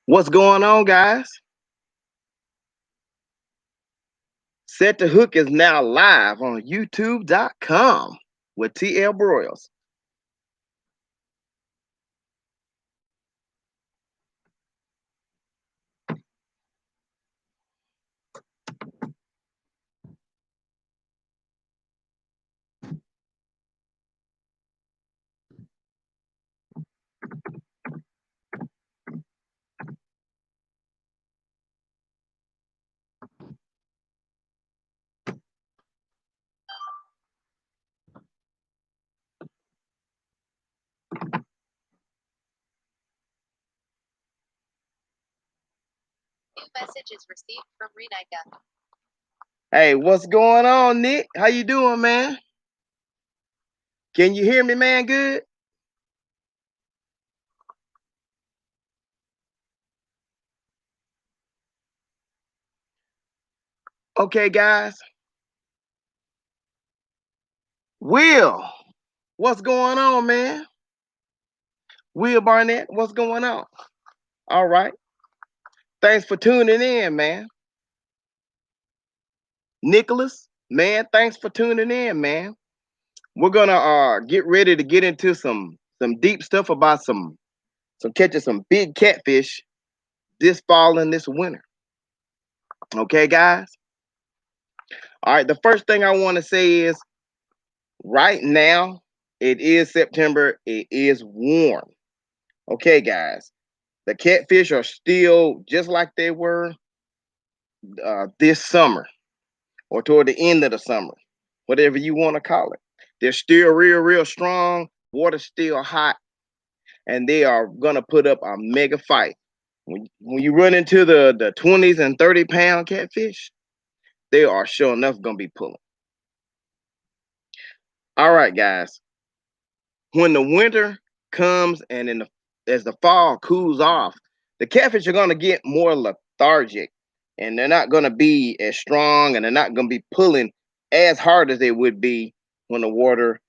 What's going on, guys? Set the Hook is now live on YouTube.com with TL Broyles. Message is received from Renika. Hey, what's going on, Nick? How you doing, man? Can you hear me, man? Good? Okay, guys. Will, what's going on, man? Will Barnett, what's going on? All right. Thanks for tuning in, man. Nicholas, man, thanks for tuning in, man. We're gonna get ready to get into some deep stuff about some catching some big catfish this fall and this winter. Okay, guys? All right, the first thing I want to say is right now, it is September, it is warm. Okay, guys, the catfish are still just like they were this summer or toward the end of the summer, whatever you want to call it. They're still real strong, water's still hot, and they are going to put up a mega fight. When you run into the 20s and 30-pound catfish, they are sure enough going to be pulling. All right, guys. When the winter comes and as the fall cools off, the catfish are going to get more lethargic and they're not going to be as strong and they're not going to be pulling as hard as they would be when the water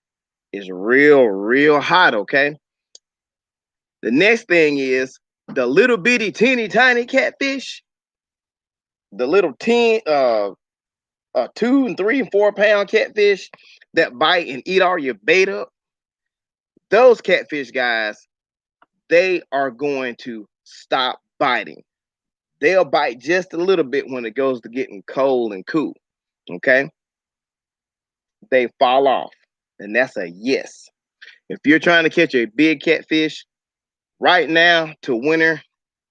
is real hot. Okay. The next thing is the little bitty teeny tiny catfish, the little 2 and 3 and 4 pound catfish that bite and eat all your bait up. Those catfish, guys, they are going to stop biting. They'll bite just a little bit when it goes to getting cold and cool. Okay. They fall off. And that's a yes. If you're trying to catch a big catfish right now to winter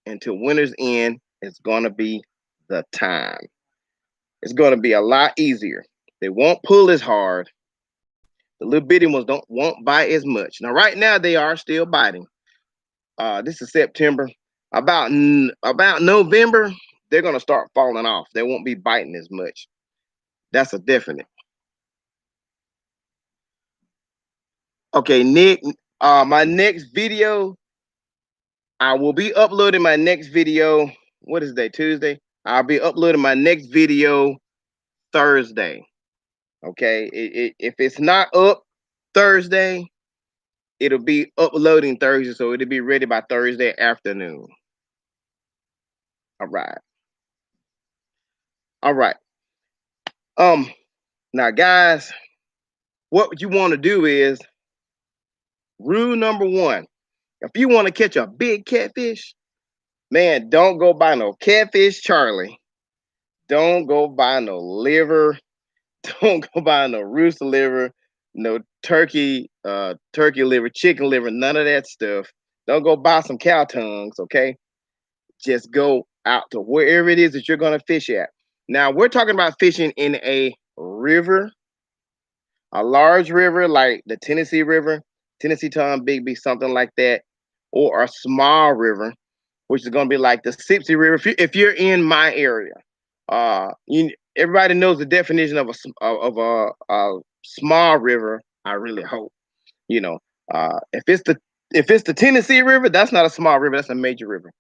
and to winter's end, it's going to be the time. It's going to be a lot easier. They won't pull as hard. The little bitty ones won't bite as much. Now, right now, they are still biting. This is September. About November, they're gonna start falling off. They won't be biting as much. That's a definite. Okay, Nick. My next video, I will be uploading my next video. What is that? Tuesday. I'll be uploading my next video Thursday. Okay. If it's not up Thursday, it'll be uploading Thursday, so it'll be ready by Thursday afternoon. All right. All right. Um. Now, guys, what you want to do is rule number one. If you want to catch a big catfish, man, don't go buy no catfish Charlie. Don't go buy no liver. Don't go buy no rooster liver, no turkey liver, chicken liver, none of that stuff. Don't go buy some cow tongues, okay? Just go out to wherever it is that you're gonna fish at. Now we're talking about fishing in a river, a large river like the Tennessee River, Tennessee Tom, Bigby, something like that, or a small river, which is going to be like the Sipsey River. If you're in my area, everybody knows the definition of a small river. I really hope you know. If it's the Tennessee River, that's not a small river. That's a major river.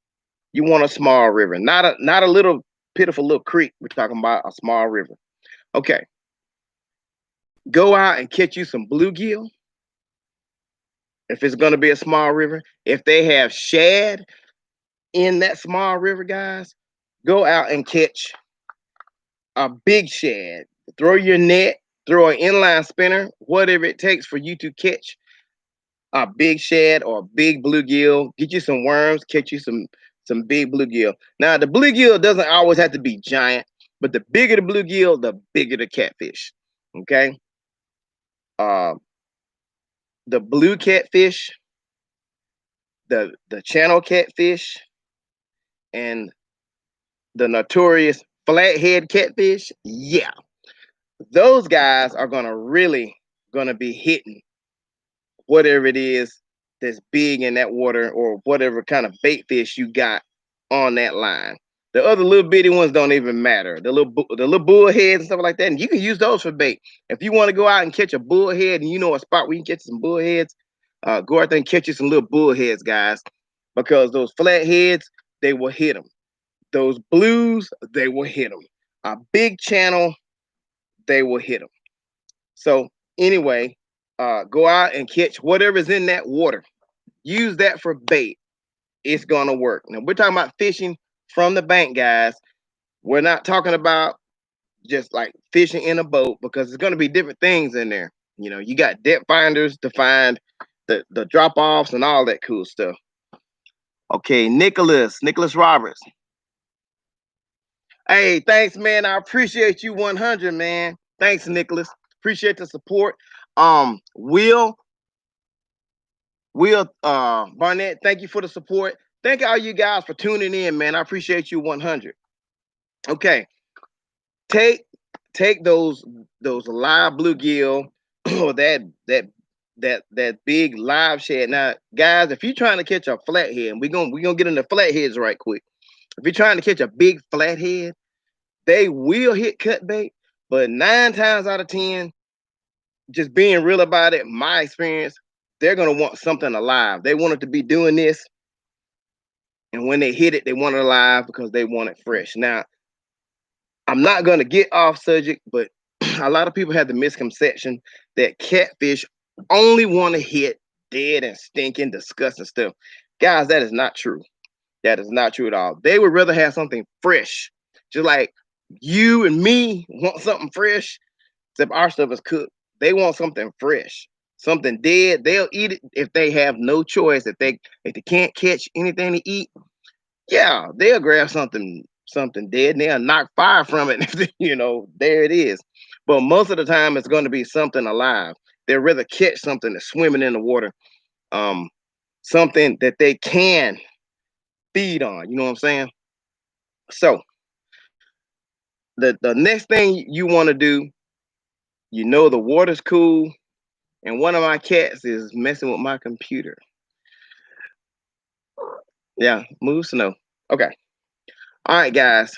You want a small river, not a little pitiful little creek. We're talking about a small river. Okay, go out and catch you some bluegill if it's going to be a small river. If they have shad, in that small river, guys, go out and catch a big shad. Throw your net, throw an inline spinner, whatever it takes for you to catch a big shad or a big bluegill. Get you some worms, catch you some big bluegill. Now the bluegill doesn't always have to be giant, but the bigger the bluegill, the bigger the catfish. Okay. Uh, the blue catfish, the channel catfish, and the notorious flathead catfish. Yeah, those guys are gonna be hitting whatever it is that's big in that water or whatever kind of bait fish you got on that line. The other little bitty ones don't even matter. The little bullheads and stuff like that, and you can use those for bait. If you want to go out and catch a bullhead, and you know a spot where you can catch some bullheads, go out there and catch you some little bullheads, guys, because those flatheads they will hit them. Those blues they will hit them. A big channel they will hit them. So anyway, go out and catch whatever's in that water. Use that for bait. It's gonna work. Now we're talking about fishing from the bank, guys. We're not talking about just like fishing in a boat because there's gonna be different things in there. You know, you got depth finders to find the drop offs and all that cool stuff. Okay, Nicholas Roberts. Hey, thanks, man. I appreciate you 100, man. Thanks, Nicholas. Appreciate the support. Will Barnett, thank you for the support. Thank all you guys for tuning in, man. I appreciate you 100. Okay, take take those live bluegill or that big live shad. Now, guys, if you're trying to catch a flathead, we're gonna get into flatheads right quick. If you're trying to catch a big flathead, they will hit cut bait, but 9 times out of 10, just being real about it, my experience, they're gonna want something alive. They want it to be doing this, and when they hit it, they want it alive because they want it fresh. Now, I'm not gonna get off subject, but a lot of people have the misconception that catfish only want to hit dead and stinking, disgusting stuff. Guys, that is not true. That is not true at all. They would rather have something fresh, just like you and me want something fresh. Except our stuff is cooked. They want something fresh, something dead. They'll eat it if they have no choice. If they can't catch anything to eat, yeah, they'll grab something dead and they'll knock fire from it. There it is. But most of the time, it's going to be something alive. They'd rather catch something that's swimming in the water, um, something that they can feed on. You know what I'm saying? So the next thing you want to do, the water's cool, and one of my cats is messing with my computer. Yeah, move snow. Okay. All right, guys.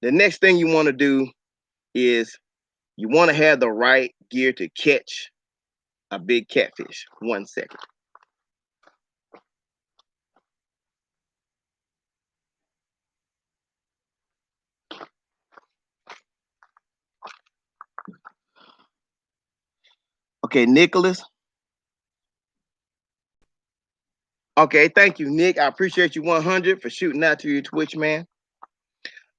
The next thing you want to do is you want to have the right gear to catch a big catfish. 1 second. Okay, Nicholas. Okay, thank you, Nick. I appreciate you 100 for shooting out to your Twitch, man.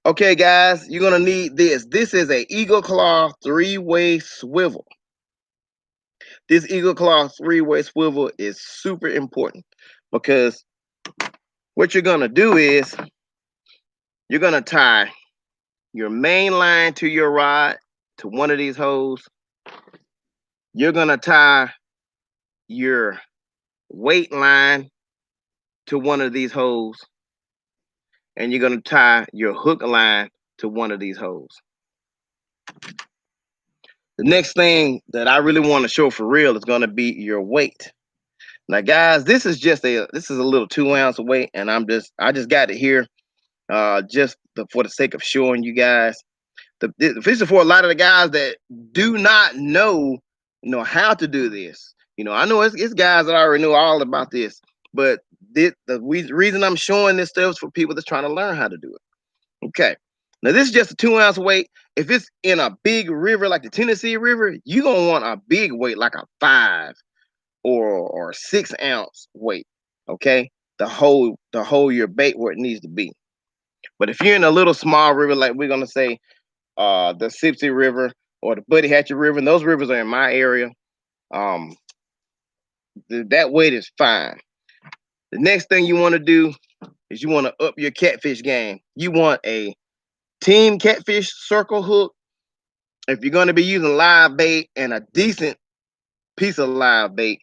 Okay, guys, you're gonna need this. This is a Eagle Claw 3-way swivel. This Eagle Claw 3-way swivel is super important because what you're gonna do is you're gonna tie your main line to your rod to one of these holes. You're gonna tie your weight line to one of these holes, and you're gonna tie your hook line to one of these holes. The next thing that I really want to show for real is gonna be your weight. Now, guys, this is a little 2 ounce weight, and I just got it here, for the sake of showing you guys. This is for a lot of the guys that do not know how to do this. I know it's guys that already know all about this, but the reason I'm showing this stuff is for people that's trying to learn how to do it. Okay. Now this is just a 2 ounce weight. If it's in a big river like the Tennessee River, you're gonna want a big weight like a 5 or 6 ounce weight. Okay. hold your bait where it needs to be. But if you're in a little small river, like we're gonna say the Sipsey River or the Buddy Hatchet River, and those rivers are in my area, um, that weight is fine. The next thing you want to do is you want to up your catfish game. You want a team catfish circle hook. If you're going to be using live bait and a decent piece of live bait,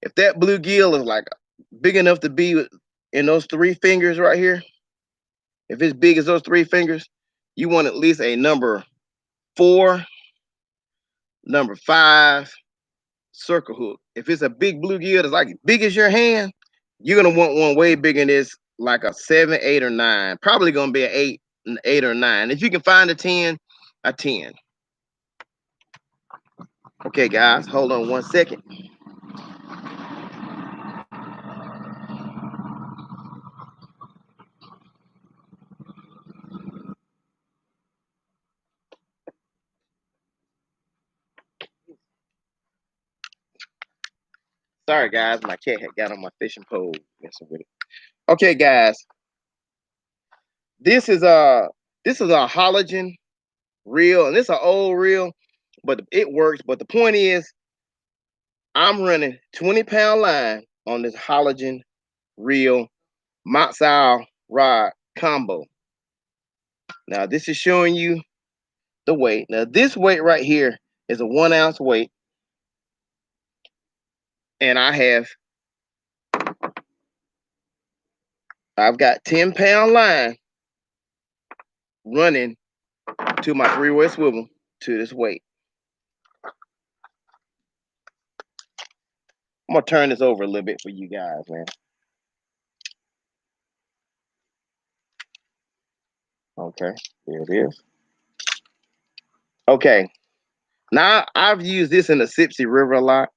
if that bluegill is like big enough to be in those three fingers right here, if it's big as those three fingers, you want at least a number 4, number 5 circle hook. If it's a big bluegill that's like big as your hand, you're gonna want one way bigger than this, like a 7, 8, or 9. Probably gonna be an 8 or 9. If you can find a 10, a 10. Okay, guys, hold on 1 second. Sorry, guys, my cat had got on my fishing pole messing with it. Okay, guys, this is a halogen reel, and this is an old reel, but it works. But the point is, I'm running 20-pound line on this halogen reel Mount rod combo. Now this is showing you the weight. Now this weight right here is a 1 ounce weight, and I've got 10-pound line running to my 3-way swivel to this weight. I'm gonna turn this over a little bit for you guys, man. Okay, there it is. Okay, now I've used this in the Sipsey River a lot,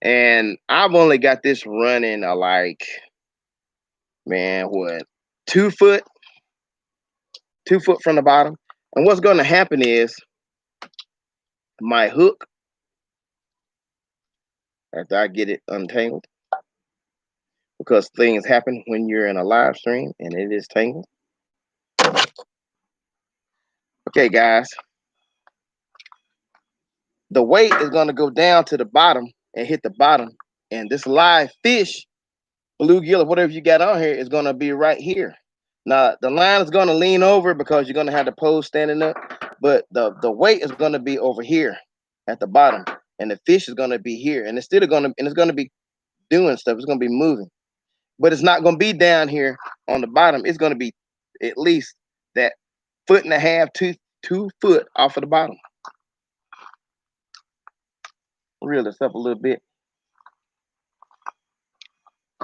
and I've only got this running like, man, what, 2 foot, 2 foot from the bottom. And what's going to happen is my hook, after I get it untangled, because things happen when you're in a live stream and it is tangled. Okay, guys, the weight is going to go down to the bottom and hit the bottom, and this live fish, bluegill or whatever you got on here, is going to be right here. Now the line is going to lean over because you're going to have the pole standing up, but the weight is going to be over here at the bottom, and the fish is going to be here, and it's still going to, and it's going to be doing stuff. It's going to be moving, but it's not going to be down here on the bottom. It's going to be at least that 1.5 to 2 foot off of the bottom. Reel this up a little bit.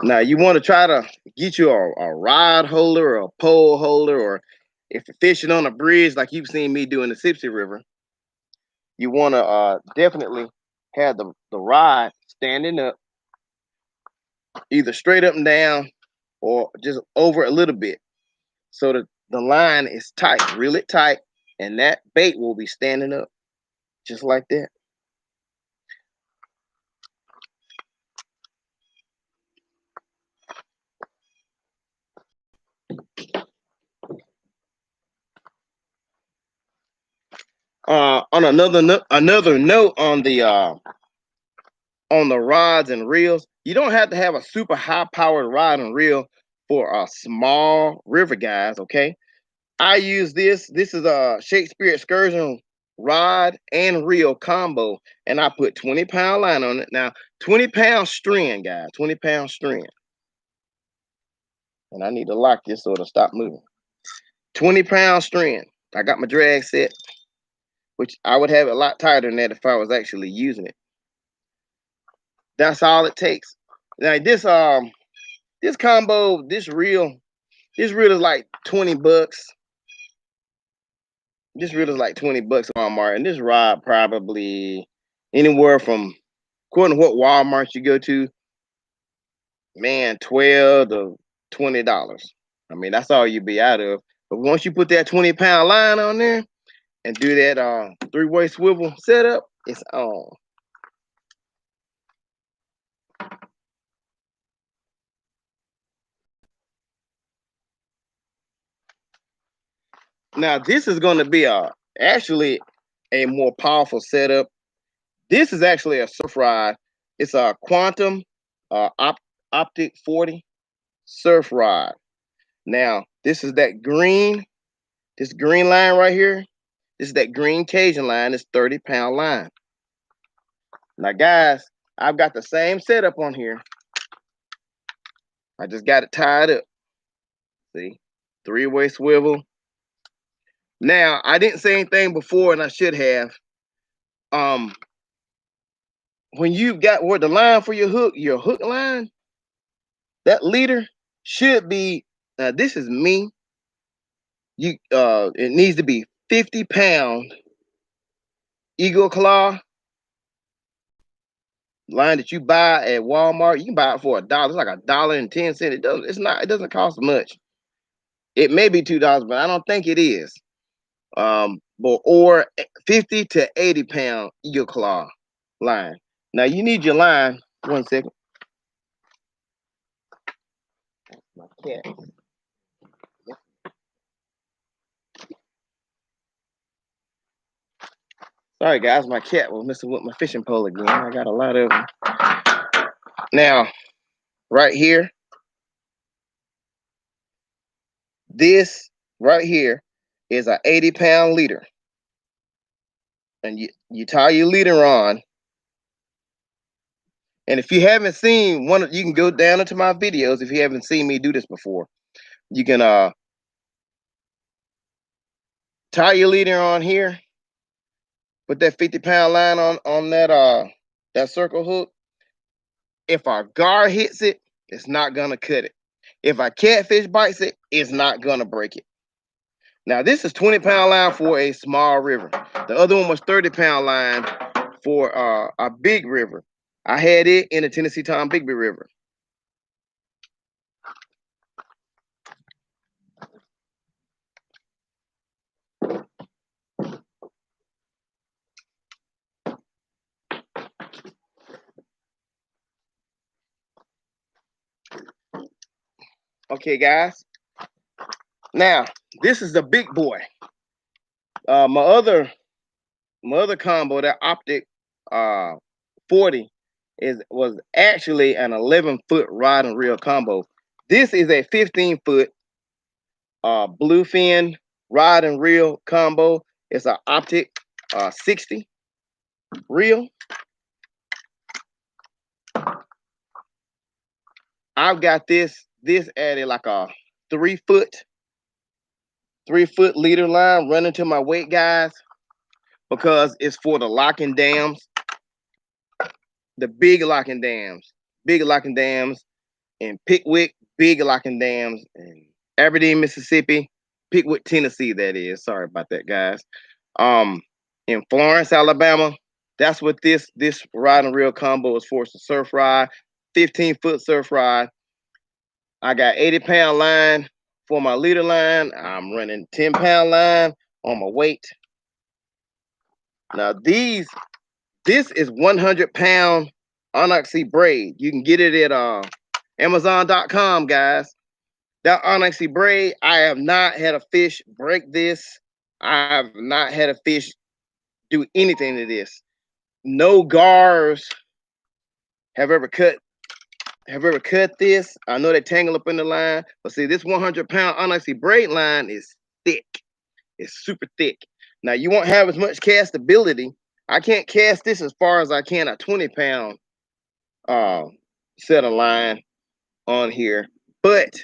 Now you want to try to get you a rod holder or a pole holder, or if you're fishing on a bridge like you've seen me do in the Sipsey River, you want to definitely have the rod standing up, either straight up and down or just over a little bit, so that the line is tight. Reel it tight, and that bait will be standing up just like that. On another note on the rods and reels, you don't have to have a super high powered rod and reel for a small river, guys. Okay, I use this. This is a Shakespeare Excursion rod and reel combo, and I put 20-pound line on it. Now, 20-pound string, guys, 20-pound string. And I need to lock this so it'll stop moving. 20-pound string. I got my drag set, which I would have it a lot tighter than that if I was actually using it. That's all it takes. Now this combo, this reel is like 20 bucks. This reel is like 20 bucks at Walmart, and this rod probably anywhere from, according to what Walmart you go to, man, $12 to $20. I mean, that's all you be out of. But once you put that 20-pound line on there and do that 3-way swivel setup, it's on. Now this is going to be actually a more powerful setup. This is actually a surf rod. It's a quantum optic 40 surf rod. Now this is that green, this green line right here. This is that green Cajun line. It's 30-pound line. Now guys, I've got the same setup on here. I just got it tied up. See, three-way swivel. Now I didn't say anything before, and I should have. Um, when you've got where the line for your hook line, that leader should be. This is me. It needs to be 50-pound Eagle Claw line that you buy at Walmart. You can buy it for $1. It's like $1.10. It doesn't. It's not. It doesn't cost much. It may be $2, but I don't think it is. But or 50 to 80-pound Eagle Claw line. Now you need your line. One second. My cat. Sorry guys, my cat was messing with my fishing pole again. I got a lot of them. Now, right here, this right here is a 80-pound leader. And you tie your leader on. And if you haven't seen one, you can go down into my videos if you haven't seen me do this before. You can tie your leader on here, put that 50-pound line on that circle hook. If our gar hits it, it's not gonna cut it. If a catfish bites it, it's not gonna break it. Now this is 20-pound line for a small river. The other one was 30-pound line for a big river. I had it in the Tennessee Tom Bigby River. Okay, guys. Now this is the big boy. My other combo, that optic 40, was actually an 11-foot rod and reel combo. This is a 15-foot bluefin rod and reel combo. It's an optic 60 reel. I've got this at like a 3-foot leader line running to my weight, guys, because it's for the locking dams, the big locking dams in Pickwick, big locking dams in Aberdeen, Mississippi, Pickwick, Tennessee. That is. Sorry about that, guys. In Florence, Alabama. That's what this rod and reel combo is for. It's a surf rod, 15-foot surf rod. I got 80-pound line for my leader line. I'm running 10-pound line on my weight. Now this is 100-pound onyxy braid. You can get it at Amazon.com, guys. That onyxy braid, I have not had a fish break this. I have not had a fish do anything to this. No gars have ever cut this. I know they tangle up in the line, but see, this 100-pound onyxy braid line is thick. It's super thick. Now you won't have as much castability. I can't cast this as far as I can a 20-pound set of line on here. But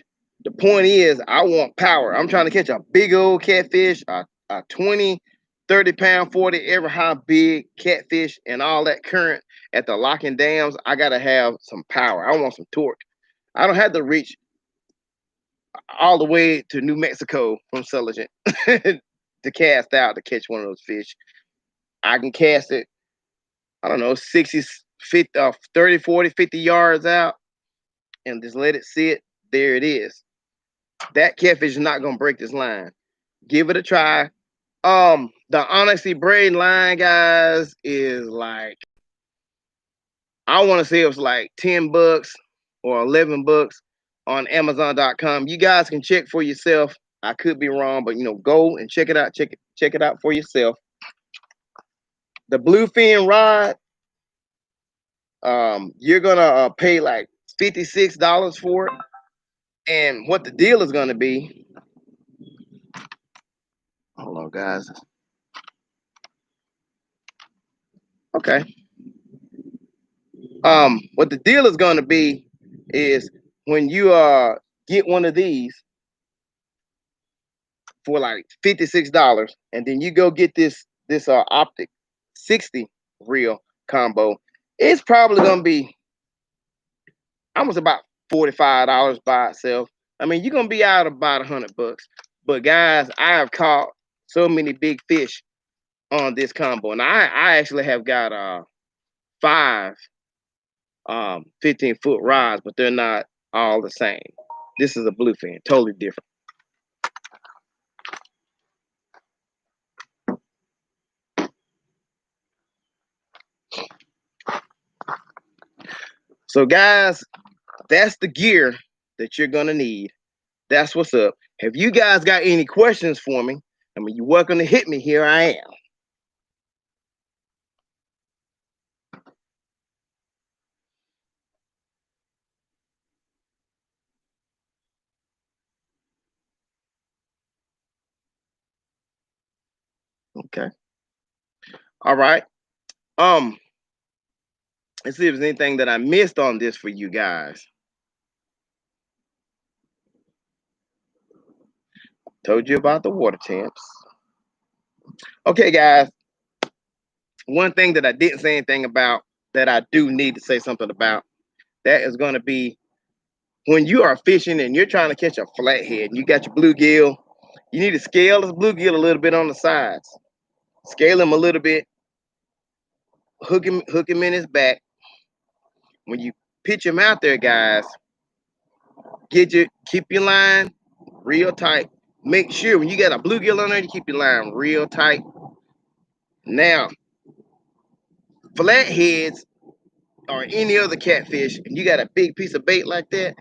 the point is, I want power. I'm trying to catch a big old catfish, a 20, 30-pound, 40, ever how big catfish, and all that current at the locking dams. I got to have some power. I want some torque. I don't have to reach all the way to New Mexico from Sulligent to cast out to catch one of those fish. I can cast it, I don't know, 60, 50, 30, 40, 50 yards out and just let it sit. There it is. That catfish is not going to break this line. Give it a try. The Onyxy braid line, guys, is like, I want to say it was like $10 or $11 on Amazon.com. You guys can check for yourself. I could be wrong, but go and check it out. Check it out for yourself. The bluefin rod, you're gonna pay like $56 for it. And what the deal is gonna be, hold on, guys. Okay. What the deal is gonna be is when you get one of these for like $56, and then you go get this optic 60 reel combo, it's probably gonna be almost about $45 by itself. I mean, you're gonna be out about $100. But guys, I have caught so many big fish on this combo, and I actually have got five 15-foot rods, but they're not all the same. This is a bluefin, totally different. So guys, that's the gear that you're gonna need. That's what's up. Have you guys got any questions for me? I mean, you're welcome to hit me. Here I am. Okay. All right. Um, let's see if there's anything that I missed on this for you guys. Told you about the water temps. Okay, guys. One thing that I didn't say anything about that I do need to say something about, that is going to be when you are fishing and you're trying to catch a flathead and you got your bluegill, you need to scale this bluegill a little bit on the sides. Scale him a little bit, hook him in his back. When you pitch him out there, guys, keep your line real tight. Make sure when you got a bluegill on there, you keep your line real tight. Now, flatheads or any other catfish, and you got a big piece of bait like that,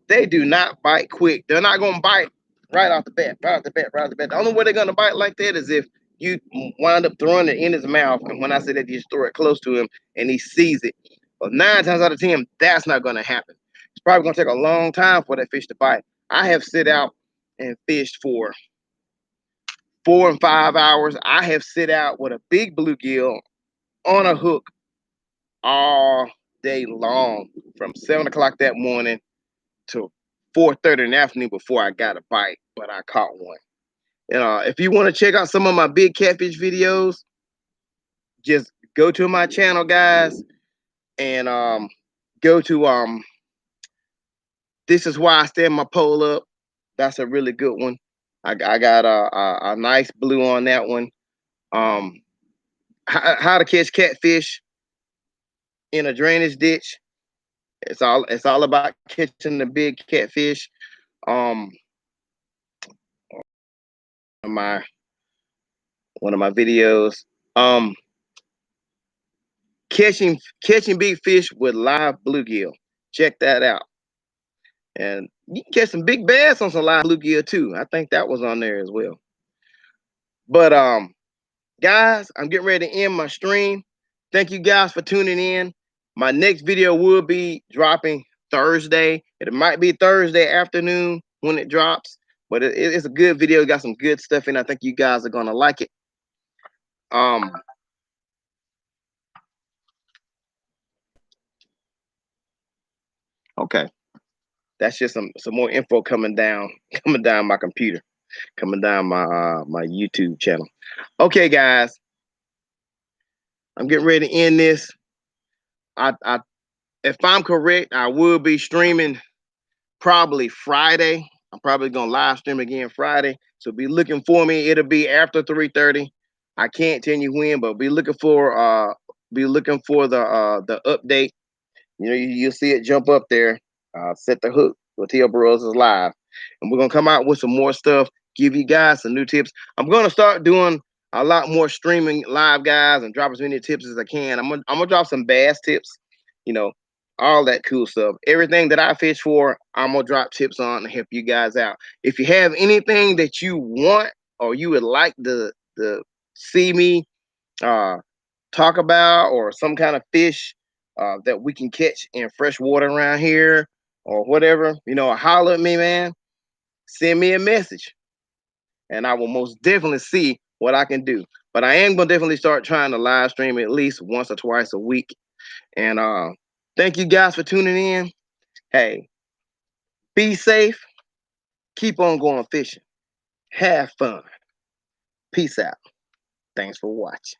they do not bite quick. They're not gonna bite right off the bat, right off the bat, right off the bat. The only way they're gonna bite like that is if you wind up throwing it in his mouth. And when I say that, you just throw it close to him and he sees it. But 9 times out of 10, that's not gonna happen. It's probably gonna take a long time for that fish to bite. I have sit out and fished for 4 and 5 hours. I have sit out with a big bluegill on a hook all day long from 7 o'clock that morning to 4:30 in the afternoon before I got a bite, but I caught one. If you want to check out some of my big catfish videos, just go to my channel, guys, and go to This Is Why I Stand My Pole Up. That's a really good one. I got a nice blue on that one. Um, how to catch catfish in a drainage ditch. It's all about catching the big catfish. Um, my one of my videos. Um, catching big fish with live bluegill. Check that out. And you can catch some big bass on some live bluegill too. I think that was on there as well. But guys, I'm getting ready to end my stream. Thank you guys for tuning in. My next video will be dropping Thursday. It might be Thursday afternoon when it drops, but it's a good video. It got some good stuff in. I think you guys are gonna like it. Um, okay, that's just some more info coming down coming down my computer, coming down my YouTube channel. Okay, guys, I'm getting ready to end this. I if I'm correct, I will be streaming probably Friday. I'm probably gonna live stream again Friday. So be looking for me. It'll be after 3:30. I can't tell you when, but be looking for the update. You'll see it jump up there. Set the hook with T.O. Burrows is live. And we're gonna come out with some more stuff, give you guys some new tips. I'm gonna start doing a lot more streaming live, guys, and drop as many tips as I can. I'm gonna drop some bass tips, you know, all that cool stuff. Everything that I fish for, I'm gonna drop tips on to help you guys out. If you have anything that you want or you would like to see me uh, talk about, or some kind of fish that we can catch in fresh water around here, or whatever, holler at me, man. Send me a message, and I will most definitely see what I can do. But I am gonna definitely start trying to live stream at least once or twice a week. And thank you guys for tuning in. Hey, be safe. Keep on going fishing. Have fun. Peace out. Thanks for watching.